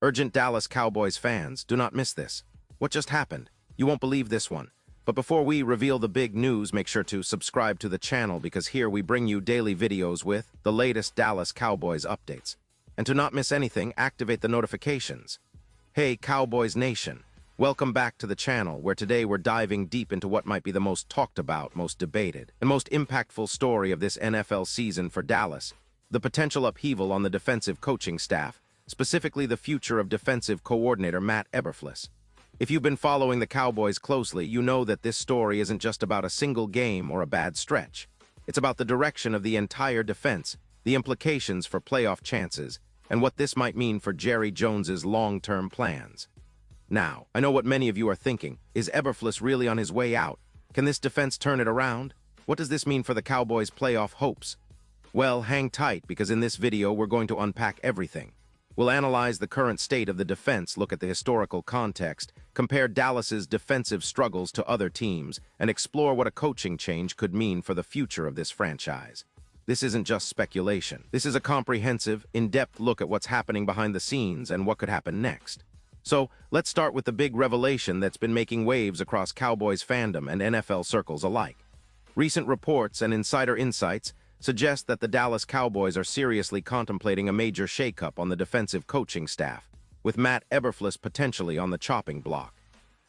Urgent Dallas Cowboys fans, do not miss this. What just happened? You won't believe this one. But before we reveal the big news, make sure to subscribe to the channel because here we bring you daily videos with the latest Dallas Cowboys updates. And to not miss anything, activate the notifications. Hey Cowboys Nation, welcome back to the channel where today we're diving deep into what might be the most talked about, most debated, and most impactful story of this NFL season for Dallas, the potential upheaval on the defensive coaching staff, specifically the future of defensive coordinator Matt Eberflus. If you've been following the Cowboys closely, you know that this story isn't just about a single game or a bad stretch. It's about the direction of the entire defense, the implications for playoff chances, and what this might mean for Jerry Jones's long-term plans. Now, I know what many of you are thinking. Is Eberflus really on his way out? Can this defense turn it around? What does this mean for the Cowboys' playoff hopes? Well, hang tight, because in this video we're going to unpack everything. We'll analyze the current state of the defense, look at the historical context, compare Dallas's defensive struggles to other teams, and explore what a coaching change could mean for the future of this franchise. This isn't just speculation. This is a comprehensive, in-depth look at what's happening behind the scenes and what could happen next. So, let's start with the big revelation that's been making waves across Cowboys fandom and NFL circles alike. Recent reports and insider insights suggest that the Dallas Cowboys are seriously contemplating a major shakeup on the defensive coaching staff, with Matt Eberflus potentially on the chopping block.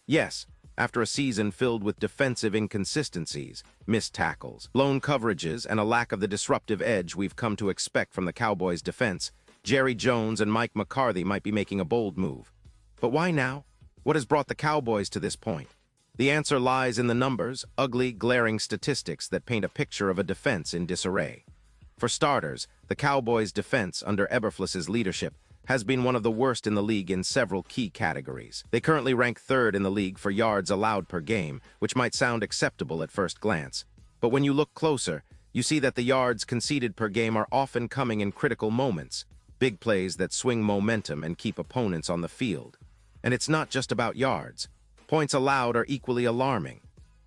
Yes, after a season filled with defensive inconsistencies, missed tackles, blown coverages, and a lack of the disruptive edge we've come to expect from the Cowboys' defense, Jerry Jones and Mike McCarthy might be making a bold move. But why now? What has brought the Cowboys to this point? The answer lies in the numbers, ugly, glaring statistics that paint a picture of a defense in disarray. For starters, the Cowboys' defense under Eberflus's leadership has been one of the worst in the league in several key categories. They currently rank third in the league for yards allowed per game, which might sound acceptable at first glance. But when you look closer, you see that the yards conceded per game are often coming in critical moments, big plays that swing momentum and keep opponents on the field. And it's not just about yards. Points allowed are equally alarming.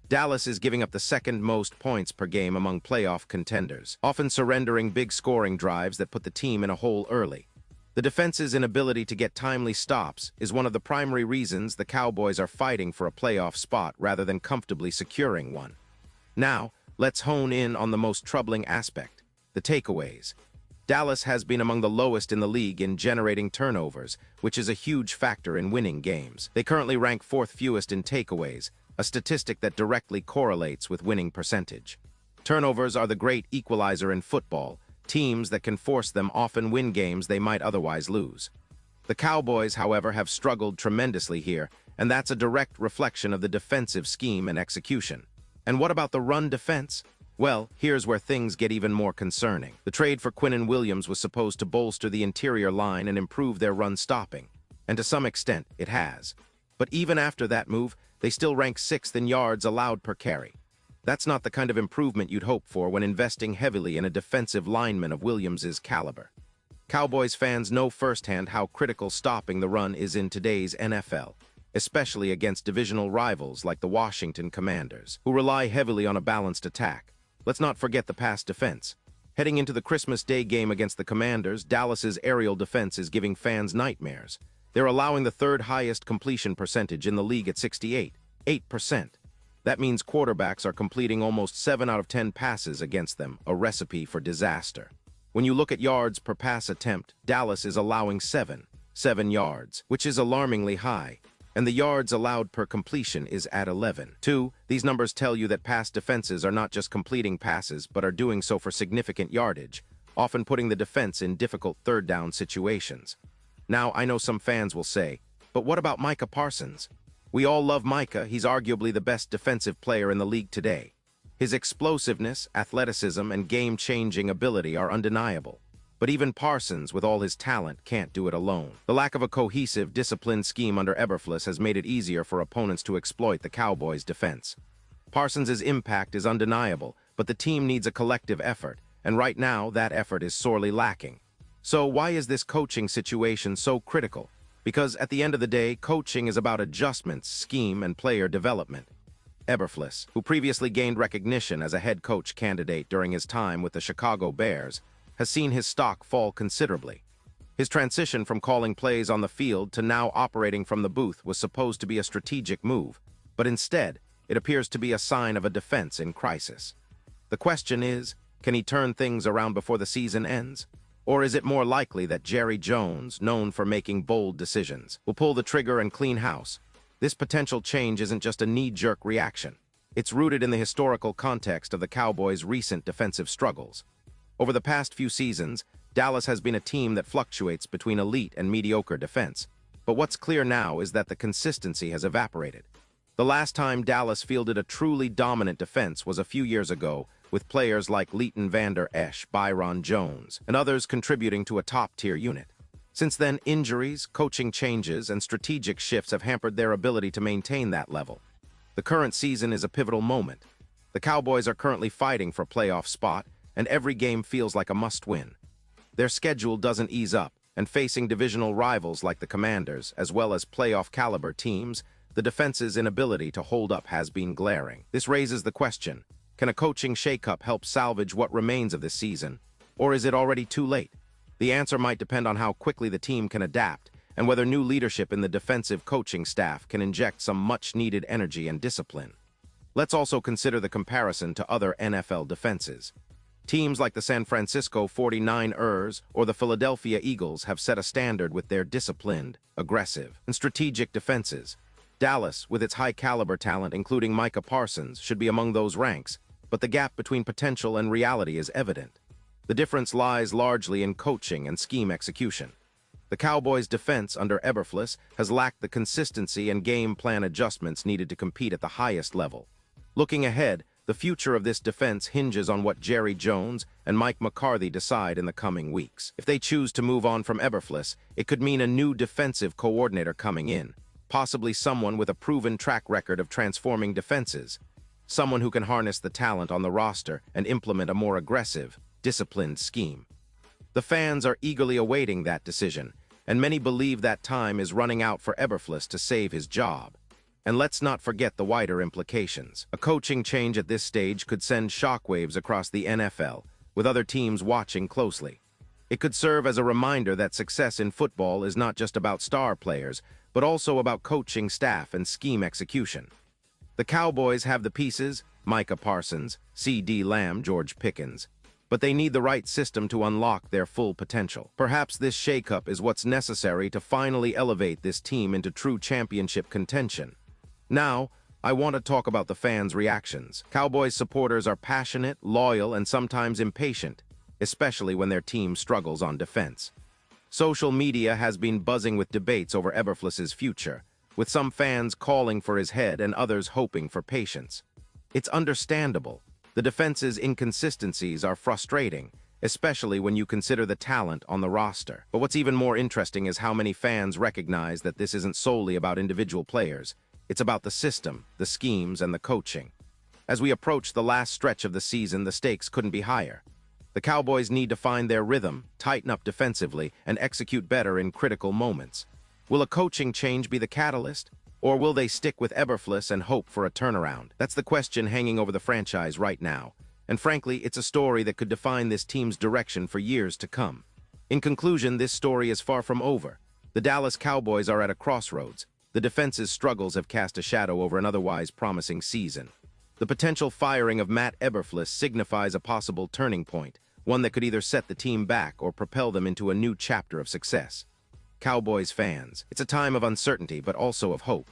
Dallas is giving up the second most points per game among playoff contenders, often surrendering big scoring drives that put the team in a hole early. The defense's inability to get timely stops is one of the primary reasons the Cowboys are fighting for a playoff spot rather than comfortably securing one. Now, let's hone in on the most troubling aspect, the takeaways. Dallas has been among the lowest in the league in generating turnovers, which is a huge factor in winning games. They currently rank fourth fewest in takeaways, a statistic that directly correlates with winning percentage. Turnovers are the great equalizer in football. Teams that can force them often win games they might otherwise lose. The Cowboys, however, have struggled tremendously here, and that's a direct reflection of the defensive scheme and execution. And what about the run defense? Well, here's where things get even more concerning. The trade for Quinnen Williams was supposed to bolster the interior line and improve their run stopping, and to some extent, it has. But even after that move, they still rank sixth in yards allowed per carry. That's not the kind of improvement you'd hope for when investing heavily in a defensive lineman of Williams's caliber. Cowboys fans know firsthand how critical stopping the run is in today's NFL, especially against divisional rivals like the Washington Commanders, who rely heavily on a balanced attack. Let's not forget the pass defense. Heading into the Christmas Day game against the Commanders, Dallas's aerial defense is giving fans nightmares. They're allowing the third highest completion percentage in the league at 68%. That means quarterbacks are completing almost 7 out of 10 passes against them, a recipe for disaster. When you look at yards per pass attempt, Dallas is allowing 7 yards, which is alarmingly high. And the yards allowed per completion is at 11. These numbers tell you that pass defenses are not just completing passes, but are doing so for significant yardage, often putting the defense in difficult third down situations. Now, I know some fans will say, but what about Micah Parsons? We all love Micah. He's arguably the best defensive player in the league today. His explosiveness, athleticism, and game-changing ability are undeniable. But even Parsons, with all his talent, can't do it alone. The lack of a cohesive, disciplined scheme under Eberflus has made it easier for opponents to exploit the Cowboys' defense. Parsons' impact is undeniable, but the team needs a collective effort, and right now that effort is sorely lacking. So why is this coaching situation so critical? Because at the end of the day, coaching is about adjustments, scheme, and player development. Eberflus, who previously gained recognition as a head coach candidate during his time with the Chicago Bears, has seen his stock fall considerably. His transition from calling plays on the field to now operating from the booth was supposed to be a strategic move, but instead, it appears to be a sign of a defense in crisis. The question is, can he turn things around before the season ends? Or is it more likely that Jerry Jones, known for making bold decisions, will pull the trigger and clean house? This potential change isn't just a knee-jerk reaction. It's rooted in the historical context of the Cowboys' recent defensive struggles. Over the past few seasons, Dallas has been a team that fluctuates between elite and mediocre defense. But what's clear now is that the consistency has evaporated. The last time Dallas fielded a truly dominant defense was a few years ago, with players like Leighton Vander Esch, Byron Jones, and others contributing to a top-tier unit. Since then, injuries, coaching changes, and strategic shifts have hampered their ability to maintain that level. The current season is a pivotal moment. The Cowboys are currently fighting for a playoff spot, and every game feels like a must-win. Their schedule doesn't ease up, and facing divisional rivals like the Commanders, as well as playoff-caliber teams, the defense's inability to hold up has been glaring. This raises the question, can a coaching shakeup help salvage what remains of this season? Or is it already too late? The answer might depend on how quickly the team can adapt, and whether new leadership in the defensive coaching staff can inject some much-needed energy and discipline. Let's also consider the comparison to other NFL defenses. Teams like the San Francisco 49ers or the Philadelphia Eagles have set a standard with their disciplined, aggressive, and strategic defenses. Dallas, with its high-caliber talent, including Micah Parsons, should be among those ranks, but the gap between potential and reality is evident. The difference lies largely in coaching and scheme execution. The Cowboys' defense under Eberflus has lacked the consistency and game plan adjustments needed to compete at the highest level. Looking ahead, the future of this defense hinges on what Jerry Jones and Mike McCarthy decide in the coming weeks. If they choose to move on from Eberflus, it could mean a new defensive coordinator coming in, possibly someone with a proven track record of transforming defenses, someone who can harness the talent on the roster and implement a more aggressive, disciplined scheme. The fans are eagerly awaiting that decision, and many believe that time is running out for Eberflus to save his job. And let's not forget the wider implications. A coaching change at this stage could send shockwaves across the NFL, with other teams watching closely. It could serve as a reminder that success in football is not just about star players, but also about coaching staff and scheme execution. The Cowboys have the pieces, Micah Parsons, C.D. Lamb, George Pickens, but they need the right system to unlock their full potential. Perhaps this shakeup is what's necessary to finally elevate this team into true championship contention. Now, I want to talk about the fans' reactions. Cowboys supporters are passionate, loyal, and sometimes impatient, especially when their team struggles on defense. Social media has been buzzing with debates over Eberflus's future, with some fans calling for his head and others hoping for patience. It's understandable. The defense's inconsistencies are frustrating, especially when you consider the talent on the roster. But what's even more interesting is how many fans recognize that this isn't solely about individual players. It's about the system, the schemes, and the coaching. As we approach the last stretch of the season, the stakes couldn't be higher. The Cowboys need to find their rhythm, tighten up defensively, and execute better in critical moments. Will a coaching change be the catalyst? Or will they stick with Eberflus and hope for a turnaround? That's the question hanging over the franchise right now. And frankly, it's a story that could define this team's direction for years to come. In conclusion, this story is far from over. The Dallas Cowboys are at a crossroads. The defense's struggles have cast a shadow over an otherwise promising season. The potential firing of Matt Eberflus signifies a possible turning point, one that could either set the team back or propel them into a new chapter of success. Cowboys fans, it's a time of uncertainty but also of hope.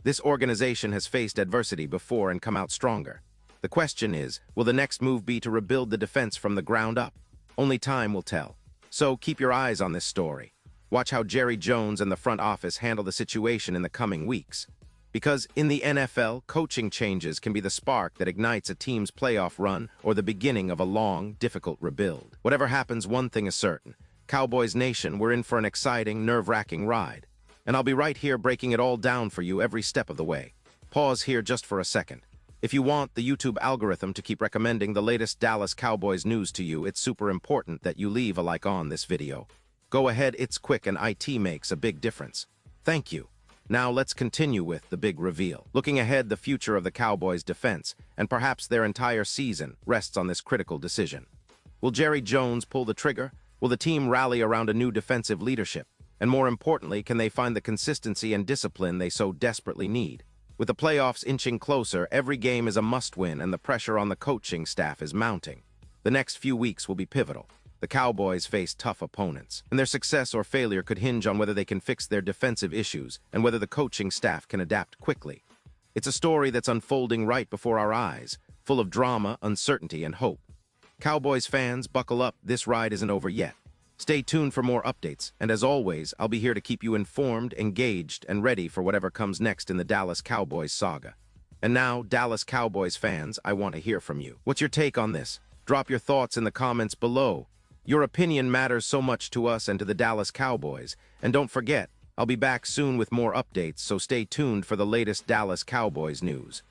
This organization has faced adversity before and come out stronger. The question is, will the next move be to rebuild the defense from the ground up? Only time will tell. So keep your eyes on this story. Watch how Jerry Jones and the front office handle the situation in the coming weeks. Because in the NFL, coaching changes can be the spark that ignites a team's playoff run or the beginning of a long, difficult rebuild. Whatever happens, one thing is certain. Cowboys Nation, we're in for an exciting, nerve-wracking ride. And I'll be right here breaking it all down for you every step of the way. Pause here just for a second. If you want the YouTube algorithm to keep recommending the latest Dallas Cowboys news to you, it's super important that you leave a like on this video. Go ahead, it's quick and IT makes a big difference. Thank you. Now let's continue with the big reveal. Looking ahead, the future of the Cowboys' defense, and perhaps their entire season, rests on this critical decision. Will Jerry Jones pull the trigger, Will the team rally around a new defensive leadership? And more importantly, can they find the consistency and discipline they so desperately need? With the playoffs inching closer, every game is a must-win and the pressure on the coaching staff is mounting. The next few weeks will be pivotal. The Cowboys face tough opponents, and their success or failure could hinge on whether they can fix their defensive issues and whether the coaching staff can adapt quickly. It's a story that's unfolding right before our eyes, full of drama, uncertainty, and hope. Cowboys fans, buckle up, this ride isn't over yet. Stay tuned for more updates, and as always, I'll be here to keep you informed, engaged, and ready for whatever comes next in the Dallas Cowboys saga. And now, Dallas Cowboys fans, I want to hear from you. What's your take on this? Drop your thoughts in the comments below. Your opinion matters so much to us and to the Dallas Cowboys. And don't forget, I'll be back soon with more updates, so stay tuned for the latest Dallas Cowboys news.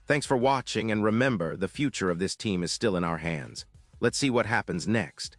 Thanks for watching, and remember, the future of this team is still in our hands. Let's see what happens next.